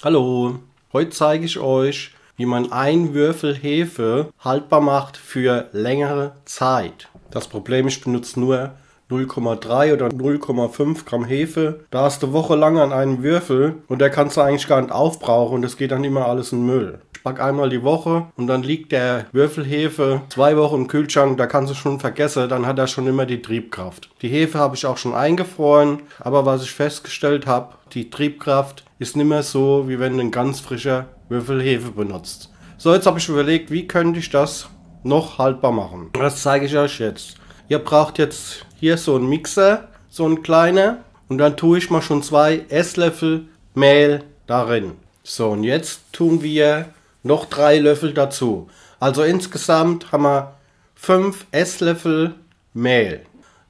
Hallo, heute zeige ich euch, wie man einen Würfel Hefe haltbar macht für längere Zeit. Das Problem ist, ich benutze nur 0,3 oder 0,5 Gramm Hefe. Da hast du wochenlang an einem Würfel und der kannst du eigentlich gar nicht aufbrauchen und das geht dann immer alles in Müll. Ich backe einmal die Woche und dann liegt der Würfel Hefe 2 Wochen im Kühlschrank, da kannst du schon vergessen, dann hat er schon immer die Triebkraft. Die Hefe habe ich auch schon eingefroren, aber was ich festgestellt habe, die Triebkraft ist nicht mehr so, wie wenn du ein ganz frischer Würfel Hefe benutzt. So, jetzt habe ich überlegt, wie könnte ich das noch haltbar machen. Das zeige ich euch jetzt. Ihr braucht jetzt hier so einen Mixer, so einen kleiner, und dann tue ich mal schon 2 Esslöffel Mehl darin. So, und jetzt tun wir noch 3 Löffel dazu. Also insgesamt haben wir 5 Esslöffel Mehl.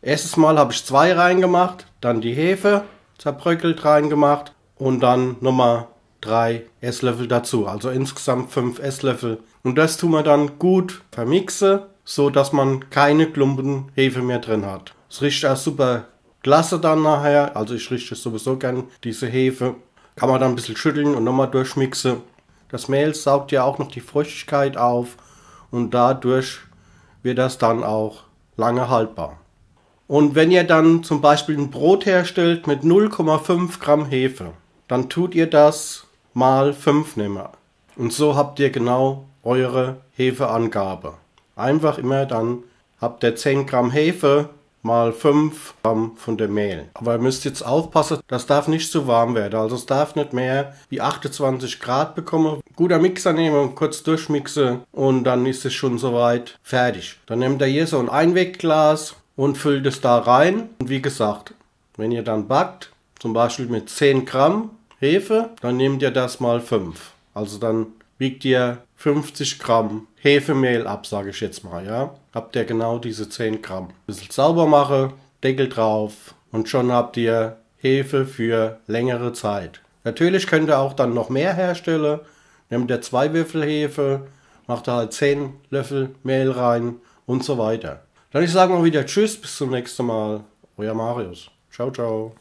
Erstes Mal habe ich 2 reingemacht, dann die Hefe zerbröckelt reingemacht und dann nochmal 3 Esslöffel dazu. Also insgesamt 5 Esslöffel. Und das tun wir dann gut vermixen, so dass man keine Klumpen Hefe mehr drin hat. Es riecht auch super klasse dann nachher. Also ich rieche sowieso gern diese Hefe. Kann man dann ein bisschen schütteln und nochmal durchmixen. Das Mehl saugt ja auch noch die Feuchtigkeit auf und dadurch wird das dann auch lange haltbar. Und wenn ihr dann zum Beispiel ein Brot herstellt mit 0,5 Gramm Hefe, dann tut ihr das mal 5 nehmen. Und so habt ihr genau eure Hefeangabe. Einfach immer dann habt ihr 10 Gramm Hefe mal 5 Gramm von dem Mehl. Aber ihr müsst jetzt aufpassen, das darf nicht zu warm werden. Also es darf nicht mehr wie 28 Grad bekommen. Guter Mixer nehmen, kurz durchmixen und dann ist es schon soweit fertig. Dann nehmt ihr hier so ein Einwegglas und füllt es da rein. Und wie gesagt, wenn ihr dann backt, zum Beispiel mit 10 Gramm Hefe, dann nehmt ihr das mal 5. Also dann wiegt ihr 50 Gramm Hefemehl ab, sage ich jetzt mal, ja. Habt ihr genau diese 10 Gramm. Ein bisschen sauber machen, Deckel drauf und schon habt ihr Hefe für längere Zeit. Natürlich könnt ihr auch dann noch mehr herstellen. Nehmt ihr 2 Würfel Hefe, macht ihr halt 10 Löffel Mehl rein und so weiter. Dann ich sage mal wieder Tschüss, bis zum nächsten Mal. Euer Marius. Ciao, ciao.